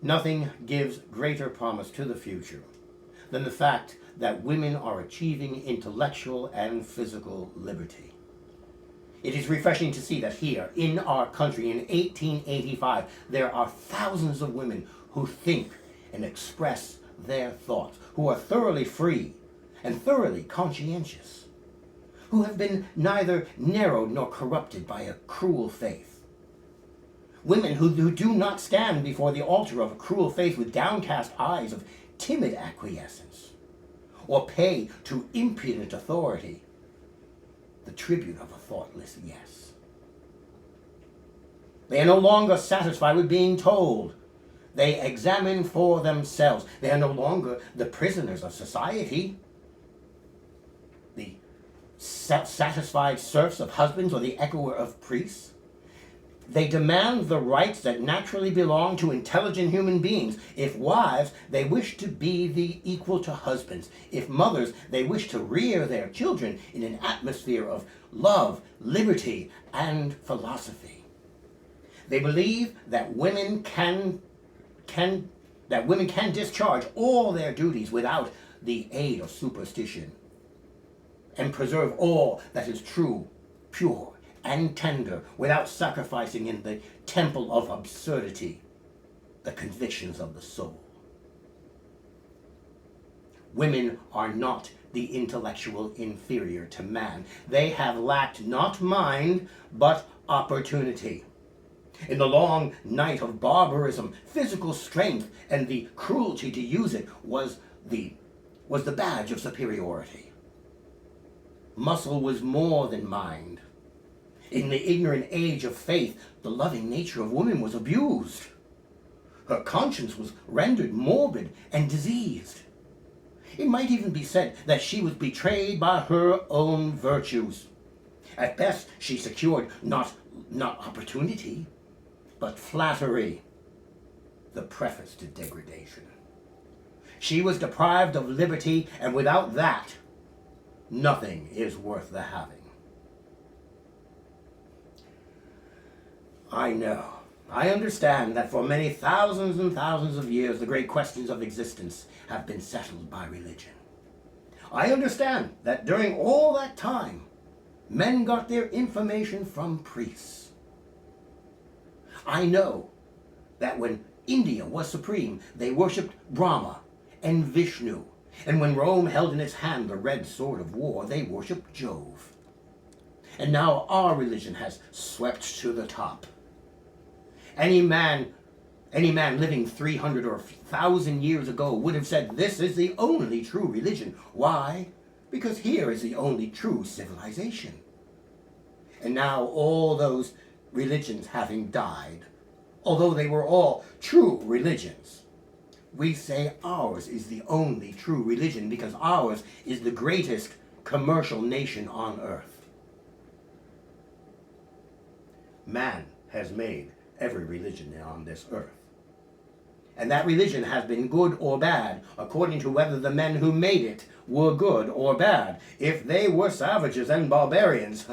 Nothing gives greater promise to the future than the fact that women are achieving intellectual and physical liberty. It is refreshing to see that here in our country in 1885, there are thousands of women who think and express their thoughts, who are thoroughly free and thoroughly conscientious, who have been neither narrowed nor corrupted by a cruel faith. Women who do not stand before the altar of a cruel faith with downcast eyes of timid acquiescence, or pay to impudent authority the tribute of a thoughtless yes. They are no longer satisfied with being told. They examine for themselves. They are no longer the prisoners of society, the self-satisfied serfs of husbands or the echoer of priests. They demand the rights that naturally belong to intelligent human beings. If wives, they wish to be the equal to husbands. If mothers, they wish to rear their children in an atmosphere of love, liberty, and philosophy. They believe that women can discharge all their duties without the aid of superstition, and preserve all that is true, pure, and tender without sacrificing in the temple of absurdity the convictions of the soul. Women are not the intellectual inferior to man. They have lacked not mind, but opportunity. In the long night of barbarism, physical strength and the cruelty to use it was the badge of superiority. Muscle was more than mind. In the ignorant age of faith, the loving nature of woman was abused. Her conscience was rendered morbid and diseased. It might even be said that she was betrayed by her own virtues. At best, she secured not opportunity, but flattery, the preface to degradation. She was deprived of liberty, and without that, nothing is worth the having. I understand that for many thousands and thousands of years, the great questions of existence have been settled by religion. I understand that during all that time, men got their information from priests. I know that when India was supreme, they worshipped Brahma and Vishnu. And when Rome held in its hand the red sword of war, they worshipped Jove. And now our religion has swept to the top. Any man living 300 or 1,000 years ago would have said, this is the only true religion. Why? Because here is the only true civilization. And now all those religions having died, although they were all true religions, we say ours is the only true religion because ours is the greatest commercial nation on earth. Man has made every religion on this earth. And that religion has been good or bad according to whether the men who made it were good or bad. If they were savages and barbarians,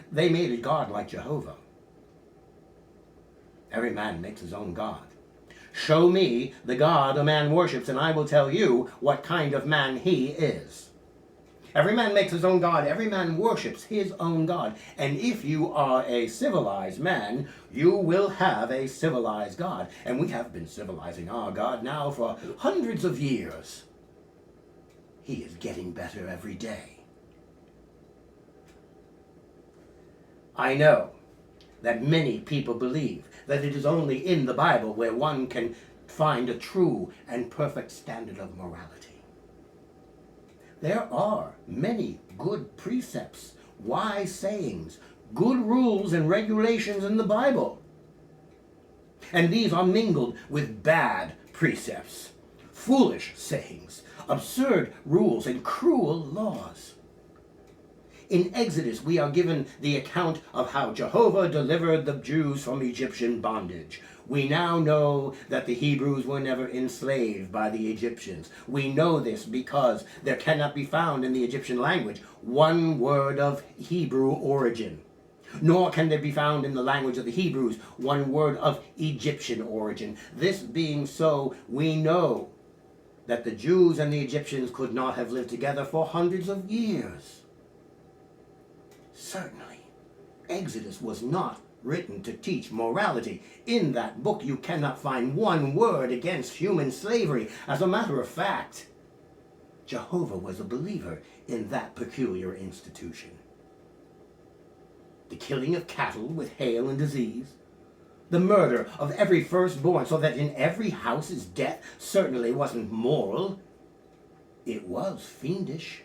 they made a god like Jehovah. Every man makes his own god. Show me the god a man worships, and I will tell you what kind of man he is. Every man makes his own god. Every man worships his own god. And if you are a civilized man, you will have a civilized god. And we have been civilizing our God now for hundreds of years. He is getting better every day. I know that many people believe that it is only in the Bible where one can find a true and perfect standard of morality. There are many good precepts, wise sayings, good rules and regulations in the Bible. And these are mingled with bad precepts, foolish sayings, absurd rules, and cruel laws. In Exodus, we are given the account of how Jehovah delivered the Jews from Egyptian bondage. We now know that the Hebrews were never enslaved by the Egyptians. We know this because there cannot be found in the Egyptian language one word of Hebrew origin. Nor can there be found in the language of the Hebrews one word of Egyptian origin. This being so, we know that the Jews and the Egyptians could not have lived together for hundreds of years. Certainly, Exodus was not written to teach morality. In that book you cannot find one word against human slavery. As a matter of fact, Jehovah was a believer in that peculiar institution. The killing of cattle with hail and disease, the murder of every firstborn, so that in every house is death, certainly wasn't moral. It was fiendish.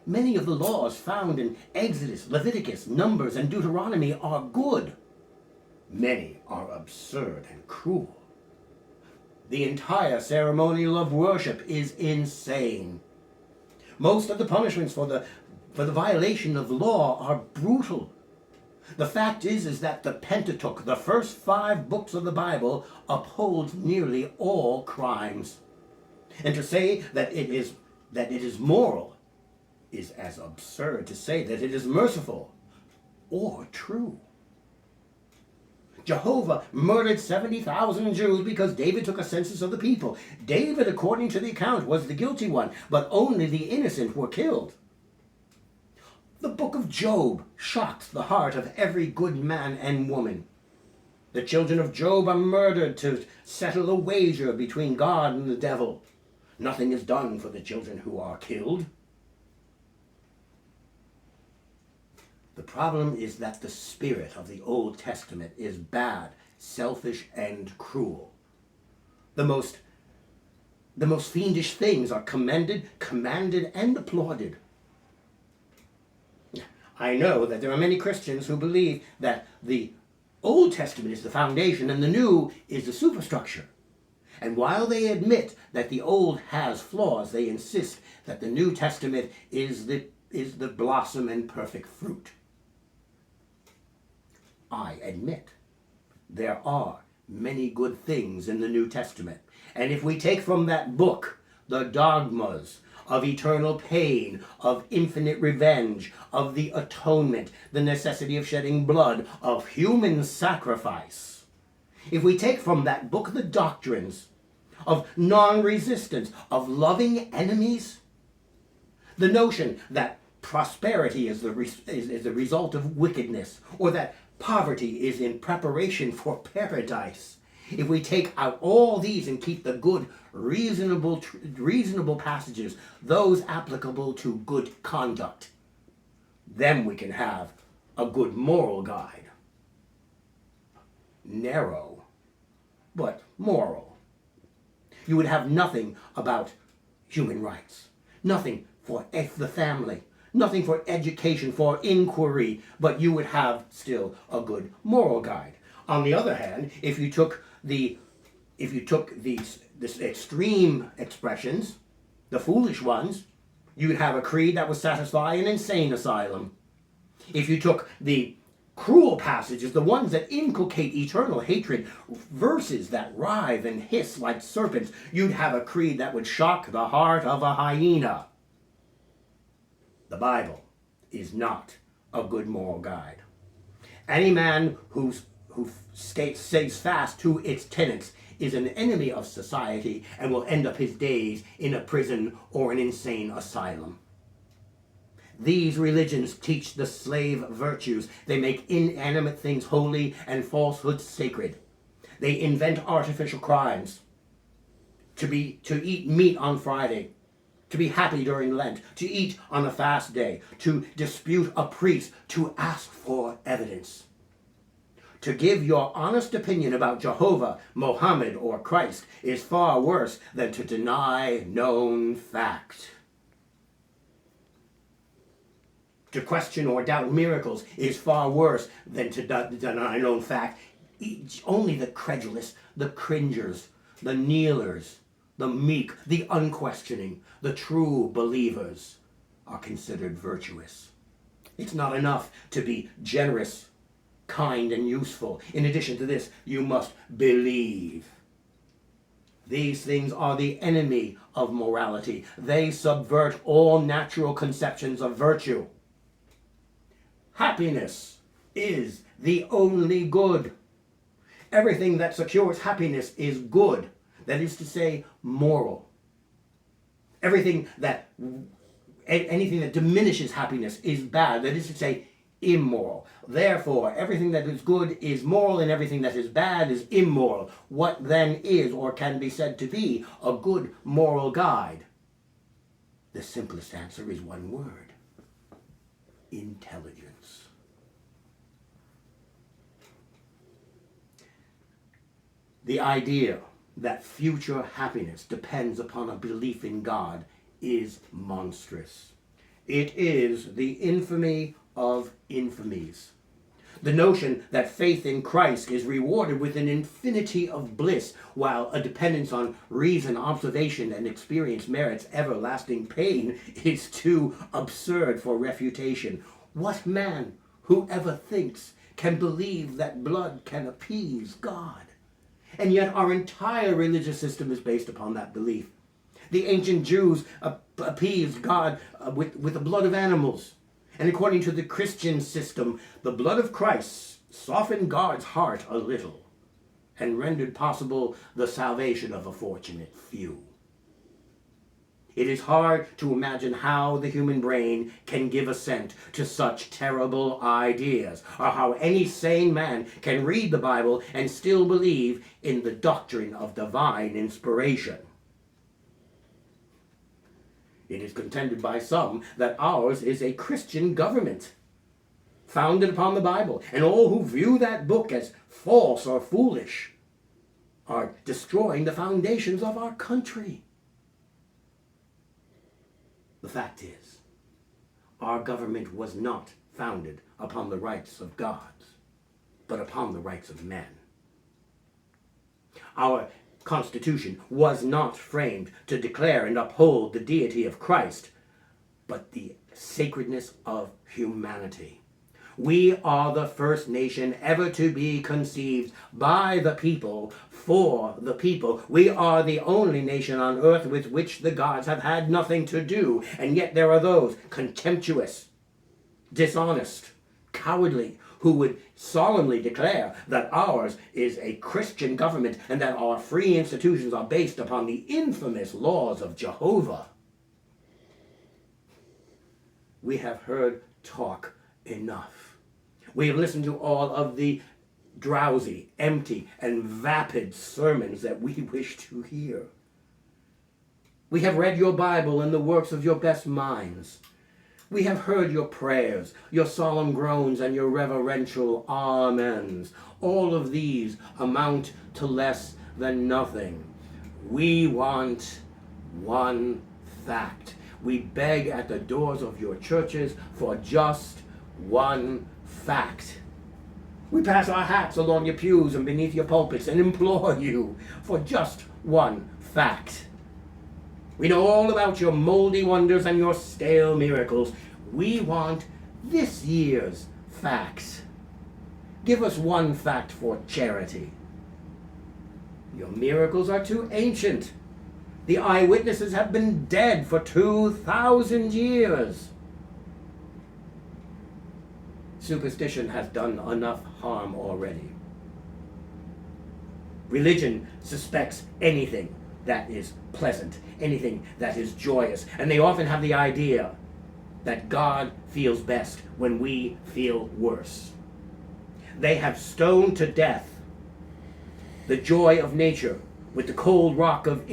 Many of the laws found in Exodus, Leviticus, Numbers, and Deuteronomy are good. Many are absurd and cruel. The entire ceremonial of worship is insane. Most of the punishments for the violation of law are brutal. The fact is that the Pentateuch, the first 5 books of the Bible, upholds nearly all crimes. And to say that it is moral is as absurd to say that it is merciful or true. Jehovah murdered 70,000 Jews because David took a census of the people. David, according to the account, was the guilty one, but only the innocent were killed. The book of Job shocked the heart of every good man and woman. The children of Job are murdered to settle a wager between God and the devil. Nothing is done for the children who are killed. The problem is that the spirit of the Old Testament is bad, selfish, and cruel. The most fiendish things are commended, commanded, and applauded. I know that there are many Christians who believe that the Old Testament is the foundation and the New is the superstructure. And while they admit that the Old has flaws, they insist that the New Testament is the blossom and perfect fruit. I admit there are many good things in the New Testament. And if we take from that book the dogmas of eternal pain, of infinite revenge, of the atonement, the necessity of shedding blood, of human sacrifice, if we take from that book the doctrines of non-resistance, of loving enemies, the notion that prosperity is the result of wickedness, or that poverty is in preparation for paradise, if we take out all these and keep the good, reasonable passages, those applicable to good conduct, then we can have a good moral guide. Narrow, but moral. You would have nothing about human rights, nothing for the family, nothing for education, for inquiry, but you would have still a good moral guide. On the other hand, if you took these extreme expressions, the foolish ones, you would have a creed that would satisfy an insane asylum. If you took the cruel passages, the ones that inculcate eternal hatred, verses that writhe and hiss like serpents, you'd have a creed that would shock the heart of a hyena. The Bible is not a good moral guide. Any man who stays fast to its tenets is an enemy of society and will end up his days in a prison or an insane asylum. These religions teach the slave virtues. They make inanimate things holy and falsehood sacred. They invent artificial crimes. To eat meat on Friday, to be happy during Lent, to eat on a fast day, to dispute a priest, to ask for evidence. To give your honest opinion about Jehovah, Mohammed, or Christ is far worse than to deny known fact. To question or doubt miracles is far worse than to deny known fact. Only the credulous, the cringers, the kneelers, the meek, the unquestioning, the true believers are considered virtuous. It's not enough to be generous, kind, and useful. In addition to this, you must believe. These things are the enemy of morality. They subvert all natural conceptions of virtue. happiness is the only good. Everything that secures happiness is good. That is to say, moral. Anything that diminishes happiness is bad. That is to say, immoral. Therefore, everything that is good is moral and everything that is bad is immoral. What then is or can be said to be a good moral guide? The simplest answer is one word: intelligence. The idea that future happiness depends upon a belief in God is monstrous. It is the infamy of infamies. The notion that faith in Christ is rewarded with an infinity of bliss, while a dependence on reason, observation, and experience merits everlasting pain, is too absurd for refutation. What man who ever thinks can believe that blood can appease God? And yet our entire religious system is based upon that belief. The ancient Jews appeased God with the blood of animals. And according to the Christian system, the blood of Christ softened God's heart a little and rendered possible the salvation of a fortunate few. It is hard to imagine how the human brain can give assent to such terrible ideas, or how any sane man can read the Bible and still believe in the doctrine of divine inspiration. It is contended by some that ours is a Christian government, founded upon the Bible, and all who view that book as false or foolish are destroying the foundations of our country. The fact is, our government was not founded upon the rights of gods, but upon the rights of men. Our Constitution was not framed to declare and uphold the deity of Christ, but the sacredness of humanity. We are the first nation ever to be conceived by the people, for the people. We are the only nation on earth with which the gods have had nothing to do, and yet there are those contemptuous, dishonest, cowardly, who would solemnly declare that ours is a Christian government and that our free institutions are based upon the infamous laws of Jehovah. We have heard talk enough. We have listened to all of the drowsy, empty, and vapid sermons that we wish to hear. We have read your Bible and the works of your best minds. We have heard your prayers, your solemn groans, and your reverential amens. All of these amount to less than nothing. We want one fact. We beg at the doors of your churches for just one fact. We pass our hats along your pews and beneath your pulpits and implore you for just one fact. We know all about your moldy wonders and your stale miracles. We want this year's facts. Give us one fact for charity. Your miracles are too ancient. The eyewitnesses have been dead for 2,000 years. Superstition has done enough harm already. Religion suspects anything that is pleasant, anything that is joyous, and they often have the idea that God feels best when we feel worse. They have stoned to death the joy of nature with the cold rock of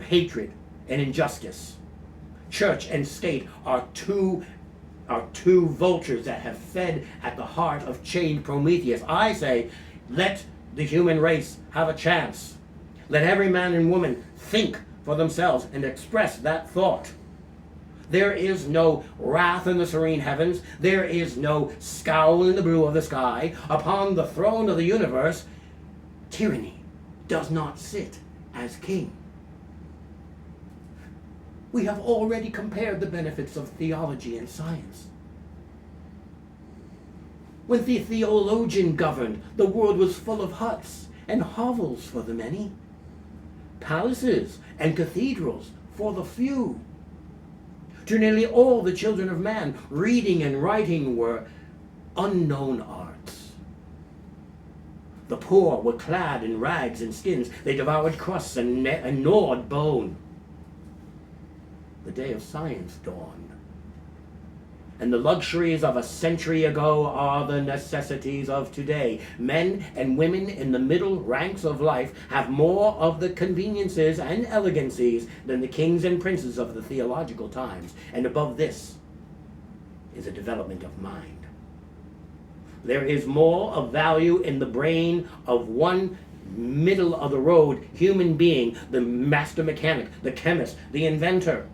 hatred and injustice. Church and state are two vultures that have fed at the heart of chained Prometheus. I say, let the human race have a chance. Let every man and woman think for themselves and express that thought. There is no wrath in the serene heavens. There is no scowl in the blue of the sky. Upon the throne of the universe, tyranny does not sit as king. We have already compared the benefits of theology and science. When the theologian governed, the world was full of huts and hovels for the many, palaces and cathedrals for the few. To nearly all the children of man, reading and writing were unknown arts. The poor were clad in rags and skins. They devoured crusts and gnawed bone. The day of science dawned, and the luxuries of a century ago are the necessities of today. Men and women in the middle ranks of life have more of the conveniences and elegancies than the kings and princes of the theological times, and above this is a development of mind. There is more of value in the brain of one middle-of-the-road human being, the master mechanic, the chemist, the inventor,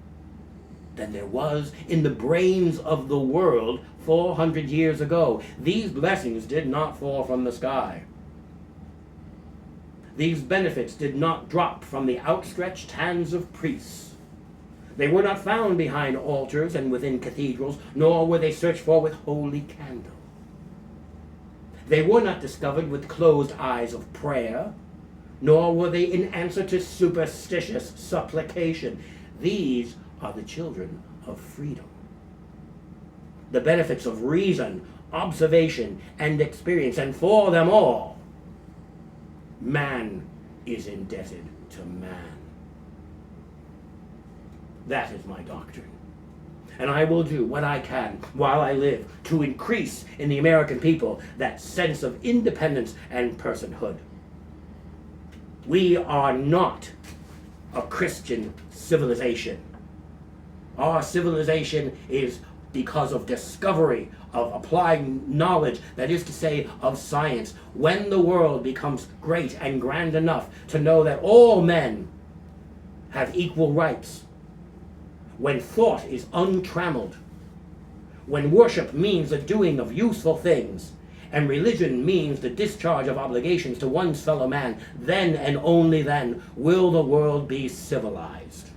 than there was in the brains of the world 400 years ago. These blessings did not fall from the sky. These benefits did not drop from the outstretched hands of priests. They were not found behind altars and within cathedrals, nor were they searched for with holy candles. They were not discovered with closed eyes of prayer, nor were they in answer to superstitious supplication. These are the children of freedom. The benefits of reason, observation, and experience, and for them all, man is indebted to man. That is my doctrine. And I will do what I can while I live to increase in the American people that sense of independence and personhood. We are not a Christian civilization. Our civilization is because of discovery, of applying knowledge, that is to say, of science. When the world becomes great and grand enough to know that all men have equal rights, when thought is untrammeled, when worship means the doing of useful things, and religion means the discharge of obligations to one's fellow man, then and only then will the world be civilized.